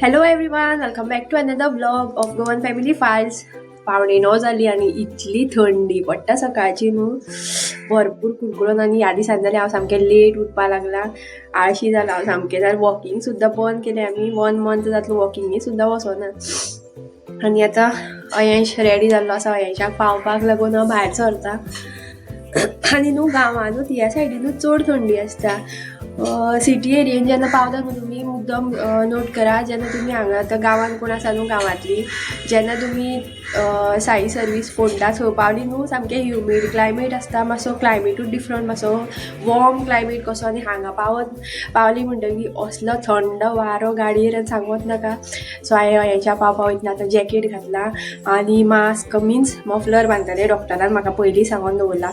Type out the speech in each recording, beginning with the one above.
Hello everyone, welcome back to another blog of Goan family files. 9:30 झाली आणि इतली थंडी पडटा सकाळची न्हू. भरपूर कुडकुडून आणि ह्या दिसांनी जाल्यार हांव सामकें लेट उठपा लागला. आळशी जाला हांव सामकें. जाल्यार वॉकिंग सुद्दां बंद केलें आमी. 1 मंथ जातलो वॉकिंगेक सुद्दां वचना. आनी आतां अयंश रेडी जाल्लो आसा. अयंशाक पावपाक लागून हांव भायर सरता. आनी न्हू गांवांनूच ह्या सायडीनूच चड थंडी आसता. सिटी एरियेन जेन्ना पावता न्हू तुमी मुद्दम नोट करा. जेन्ना तुमी हांगा आतां गांवान कोण आसा न्हू गांवांतली, जेन्ना तुमी साई सर्वीस फोंडा थंय पावली न्हू सामकें ह्युमीड क्लायमेट आसता. मातसो क्लायमेटूच डिफरंट, मातसो वॉर्म क्लायमेट कसो. आनी हांगा पावली म्हणटकीर असलो थंड वारो गाडयेर आनी सांगूच नाका. सो हांवें हेच्या पावपा वयतना आतां जॅकेट घातला आनी मास्क मीन्स मफलर बांदतलें. डॉक्टरान म्हाका पयलीं सांगून दवरला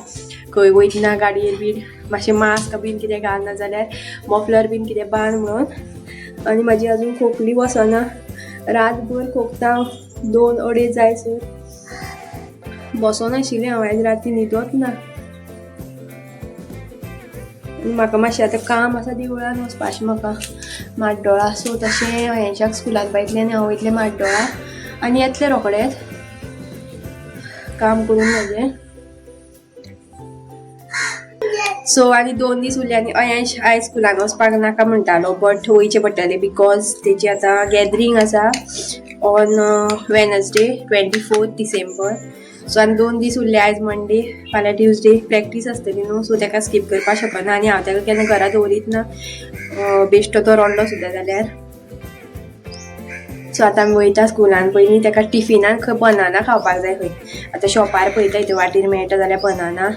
खंय वयतना गाडयेर बीन मातशें मास्क बीन कितें घाल, ना जाल्यार मफलर बीन कितें बांद म्हणून. आनी म्हाजी अजून खोंकली वचना. रातभर खोंकता. 2-2:30 जायसर बसोन आशिल्लें हांव आयज राती न्हिदोच ना. म्हाका मातशें आतां काम आसा देवळान वचपाचें म्हाका माड्डोळा. सो तशें हांवें स्कुलाक पायतलें आनी हांव वयतलें माड्डोळा आनी येतलें रोखडेंच काम करून म्हाजें. सो आनी 2 दीस उरले आनी अयंश आयज स्कुलान वचपाक नाका म्हणटालो, बट वयचें पडटलें बिकॉज तेजी आतां गॅदरींग आसा ऑन वेनसडे 24 डिसेंबर. सो आनी 2 दीस उरले. आयज मंडे, फाल्यां ट्युजडे प्रॅक्टीस आसतली न्हू. सो ताका स्कीप करपाक शकना आनी हांव ताका केन्ना घरा दवरीत ना. बेश्टो तो रडलो सुद्दां जाल्यार. सो आतां आमी वयता स्कुलान. पयलीं ताका टिफिनान बनाना खावपाक जाय. खंय आतां शॉपार पळयता इथं वाटेर मेळटा जाल्यार banana.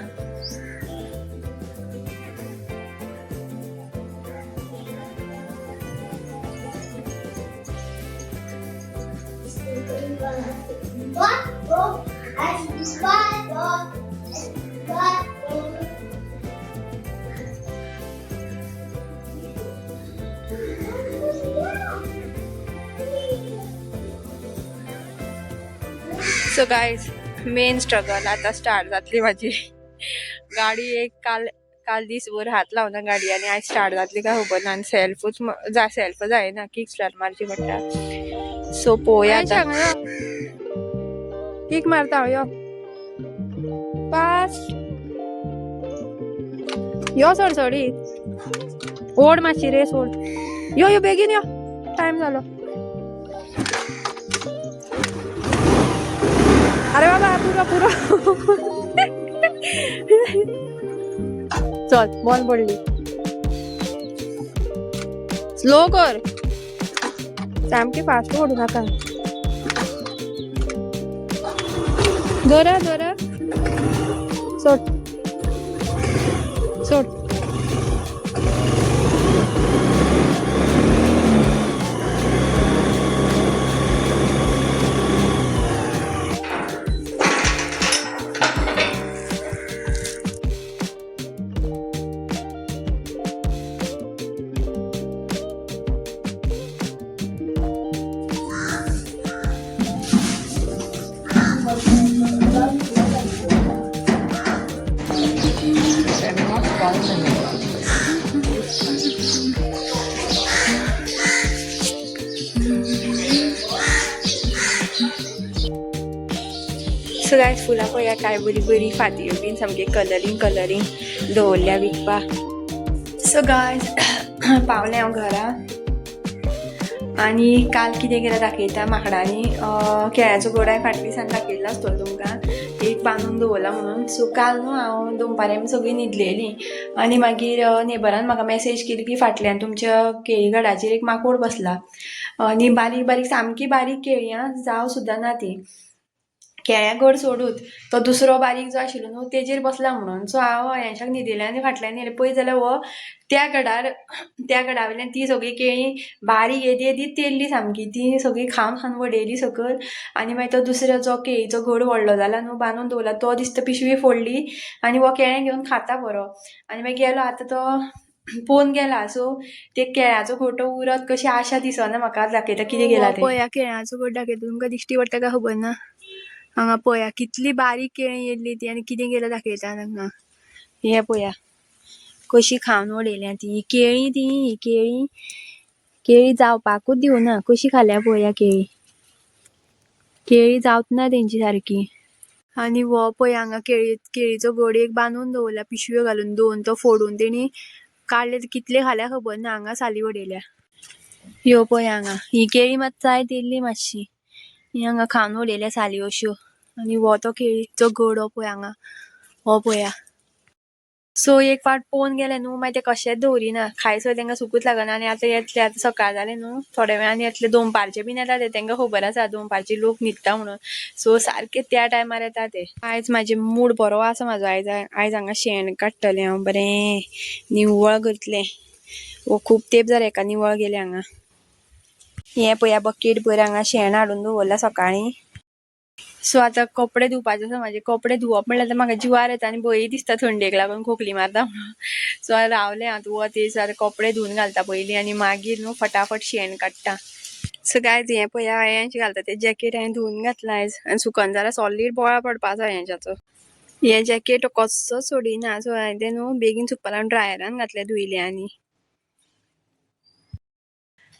So guys, main struggle आता स्टार्ट जातली माझी. गाडी एक काल दिसभर हात लावना गाडी आनी आयज स्टार्ट जातली काय खबर ना. आनी सेल्फ जायना, किक स्टार्ट मारची पडटा. सो पळोवया आतां. किक मारता यो पास यो सडसडीत ओड मातशी रे सोड. यो बेगीन यो, टाइम जालो. अरे बाबा पुरो चल बॉल पडली. स्लो कर, सामकी फास्ट ओडू नाका. दोरा सोड. सो गायज फुलां पळया काय बरी फातयो बीन सामके कलरींग दवरल्या विकपा. सो गायज पावलें हांव घरा आनी काल कितें केलें दाखयता. माकडांनी केळ्याचो गोडाय फाटल्या दिसान दाखयल्लो आसतलो तुमकां, एक बांदून दवरला म्हणून. सो काल न्हू हांव दनपारां सगळीं न्हिदलेलीं आनी मागीर नेबरान म्हाका मेसेज केली की फाटल्यान तुमच्या केळी घडाचेर एक माकोड बसला. आनी बारीक सामकी बारीक केळी जाव सुद्दां ना ती. केळ्या घड सोडूत तो दुसरो बारीक जो आशिल्लो न्हू तेजेर बसला म्हणून. सो हांव अयंशाक न्हिदिलें आनी फाटल्यान येलें पळय जाल्यार हो त्या घडा वयल्यान ती सगळी केळी बारीक येदीत तेल्ली सामकी. ती सगळी खावन वडयली सकयल. आनी मागीर तो दुसरो जो केळीचो घड व्हडलो जाला न्हू बांदून दवरला तो दिसता पिशवी फोडली आनी हो केळें घेवन खाता बरो. आनी मागीर गेलो आतां तो पोवन गेला. सो ते केळ्याचो घोटो उरत कशी आशा दिसना म्हाका. दाखयता कितें गेला ते पळया. केळ्याचो घोट दाखयता तुमकां दिश्टी पडटा काय खबर ना. हांगा पळया कितली बारीक केळी येयल्ली ती आनी कितें गेला दाखयता हांगा. हे पळया कशी खावन उडयल्या ती केळी. केळी जावपाकूच दिवना कशी खाल्या पळया केळी. केळी जावत ना तेंची सारखी. आणि वो पळय हांगा केळीचो घड एक बांदून दवरला पिशव्यो घालून दोन तो फोडून तेणी काडले कितले खाल्या खबर ना हांगा साली उडयल्या. ह्यो पळय हांगा ही केळी मात जायत येयल्ली मातशी. ही हांगा खावन उडयल्या साली अश्यो. आणि वो तो केळीचो घड हो पळय हांगा हो पळया. सो एक फाट पोवन गेले न्हू मागीर ते कशेच दवरिना खायसर तांकां सुकूच लागना. आनी आतां येतले आतां सकाळ जालें न्हू थोड्या वेळान येतले दनपारचे बीन येता ते तांकां खबर आसा दनपारचे लोक न्हिदता म्हणून. सो सारखे त्या टायमार येता ते. आयज म्हाजे मूड बरो आसा म्हाजो आयज हांगा शेण काडटलें हांव बरें निव्वळ करतलें. खूब तेंप जालें हेका निवळ गेले हांगा. हे पळया बकेट भर हांगा शेण हाडून दवरला सकाळीं. सो आतां कपडे धुवपाचे आसा म्हाजे. कपडे धुवप म्हणल्यार म्हाका जिवार येता आनी भंय दिसता थंडेक लागून खोकली मारता म्हणून. सो रावलें हांव तूं वत येयसर आतां कपडे धुवन घालता पयलीं आनी मागीर न्हू फटाफट शेण काडटा. सो गायज हे पळया हांवें घालता तें जॅकेट हांवें धुवन घातलां आयज आनी सुकन जाल्यार सॉलीड बोवाळ पडपा आसा हेच्याचो. हे जॅकेट कसो सोडिना सो हांवें तें न्हू बेगीन सुकपा लागून ड्रायरान घातलें धुयलें आनी.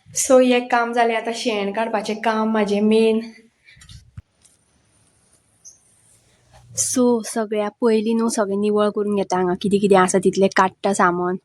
सो हे काम जालें आतां शेण काडपाचें काम म्हाजें मेन. सो सगळ्या पयलीं न्हू सगळें निवळ करून घेता हांगा कितें कितें आसा तितलें काडटा सामान.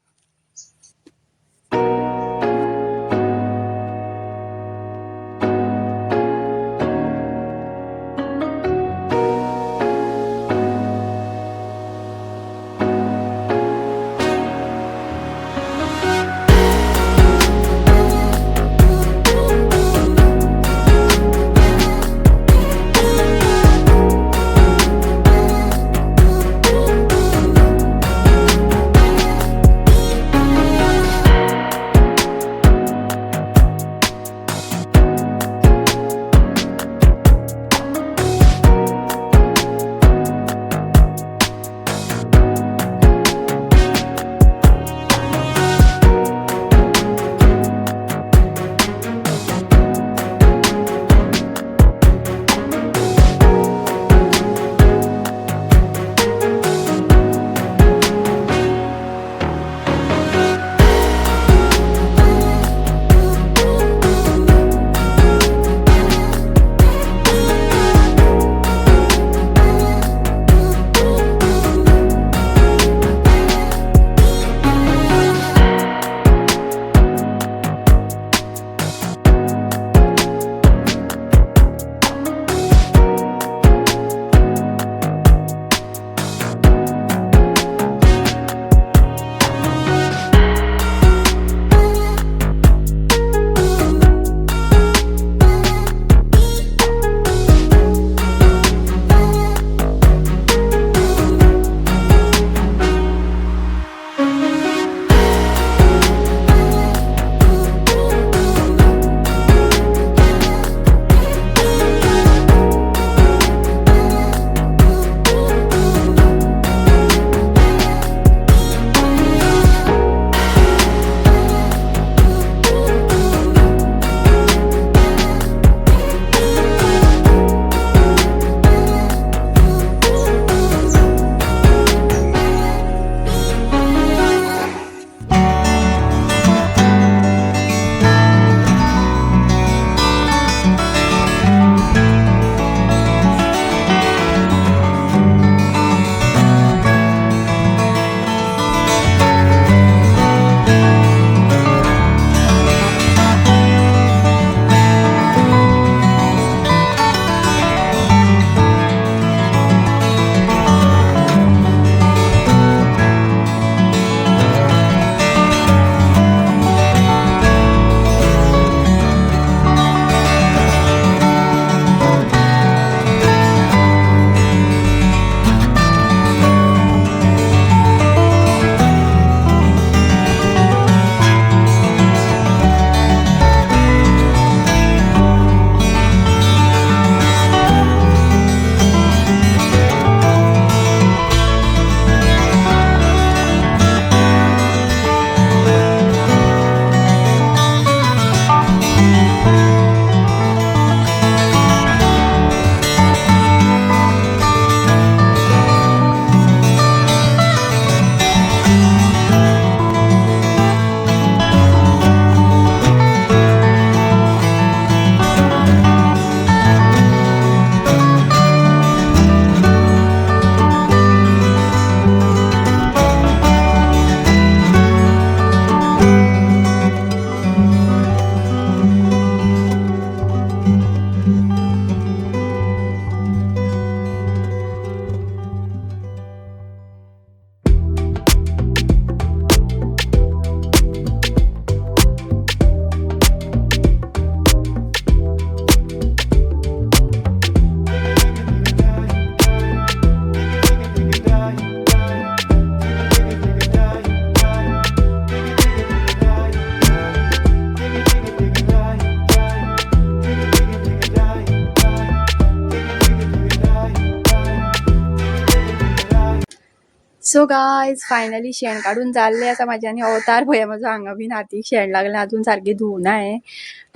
सो गायज फायनली शेण काढून जाल्ले आसा माझे आनी अवतार पळया म्हजो हांगा बीन हातीक शेण लागलें अजून सारकें धुवना हांवें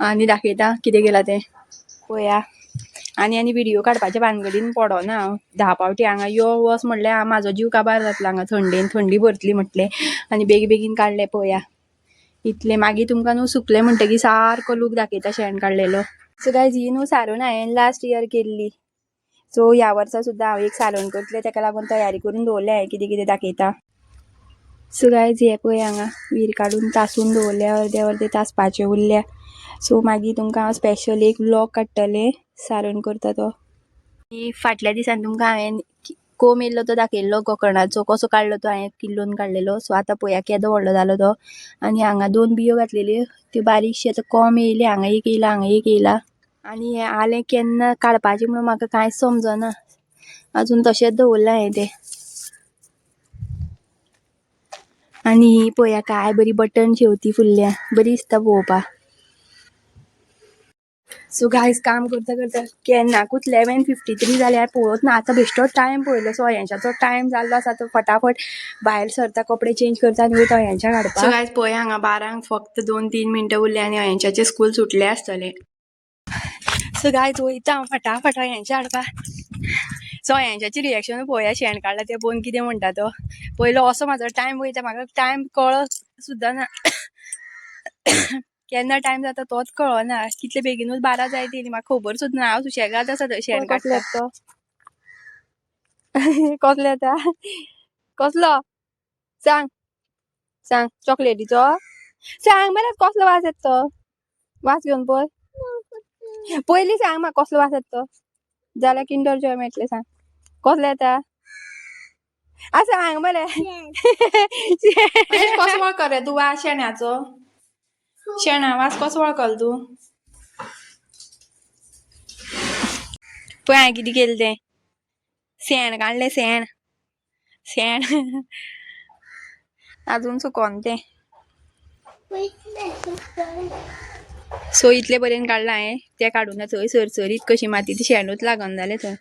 आनी दाखयता कितें केलां तें पळया आनी व्हिडिओ काडपाच्या भानगडीन पडोना हांव 10 पावटी हांगा यो वच म्हणलें म्हाजो जीव काबार जातलो हांगा थंडेन थंडी भरतली म्हटलें आनी बेगीन काडलें पळया इतलें मागीर तुमकां न्हू सुकलें म्हणटकीर सारको लूक दाखयता शेण काडलेलो सो गायज ही न्हू सारून हांवें लास्ट इयर केल्ली सो ह्या वर्सा सुद्दां हांव एक सारण करतलें तेका लागून तयारी करून दवरल्या हांवें कितें दाखयता सो गायज हे पळय हांगा वीर काडून तासून दवरल्या अर्दे तासपाचे उरल्या सो मागीर तुमकां हांव स्पेशल एक व्लॉग काडटलें सारण करता तो फाटल्या दिसान तुमकां हांवें कोंब येयल्लो तो दाखयल्लो गोकर्णाचो कसो काडलो तो हांवें किल्लोन काडलेलो सो आतां पळया केदो व्हडलो जालो तो आनी हांगा 2 बियो घातलेल्यो त्यो बारीकशी आतां कोंब येयले हांगा एक येयला आनी हें आलें केन्ना काडपाचें म्हणून म्हाका कांयच समजना अजून तशेंच दवरला हांवें तें आनी ही पळया काय बरी बटन शेवती फुल्ल्या बरी दिसता पळोवपाक सो गायज काम करता केन्नाकूच 11:53 जाल्यार पळोवच ना आतां बेश्टो टायम पळयलो सो अयांच्याचो टायम जाल्लो आसा तो फटाफट भायर सरता कपडे चेंज करता आनी वयता अयांच्या काडपाक सो गायज पळया हांगा 12 फक्त 2-3 मिनटां उरलीं आनी अयांच्याचें स्कूल सुटलें आसतलें सो गायज वयता हांव फटाफट अयांच्या हाडपाक सो अयांच्याची रिएक्शन पळया शेण काडला ते पळोवन कितें म्हणटा तो पयलो असो म्हाजो टायम वयता म्हाका टायम कळत सुद्दां ना केन्ना टायम जाता तोच कळना कितले बेगीनूच 12 जायत येयली म्हाका खबर सुद्दां ना हांव सुशेगाद आसा थंय शेण काडटा तो कसलो येता कसलो सांग सांग चॉकलेटीचो सांग मरे कसलो वास येता तो वास घेवन पळय पयलीं सांग म्हाका कसलो वास येता तो जाल्यार किंडर जॉय मेळटलें सांग कसलो येता सांग मरे कसो वळख रे तूं वास शेण्याचो शेणा वास कसो वळखल तूं पळय हांवें कितें केलें तें शेण काडलें शेण अजून सुकोन तें सो इतले पर्यंत काडला हांवें तें काडून थंय सरसरीत कशी माती ती शेणूच लागून जालें थंय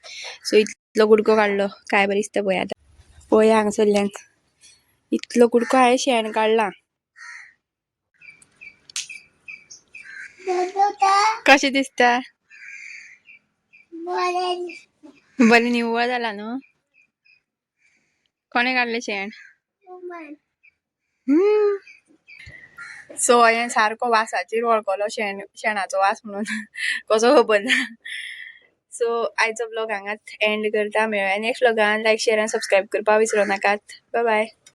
सो इतलो कुडको काडलो काय बरें दिसता पळय आतां पळय हांगासरल्यान इतलो कुडको हांवें शेण काडला कशें दिसता बरें निव्वळ जाला न्हू कोणें काडलें शेण सो हांवें सारको वासाचेर वळखलो शेणाचो वास म्हणून कसो खबर ना सो आयचो ब्लॉग हांगाच एंड करता मेळुया नेक्स्ट ब्लॉगान लायक शेअर आनी सबस्क्राईब करपाक विसरूं नाकात बाय बाय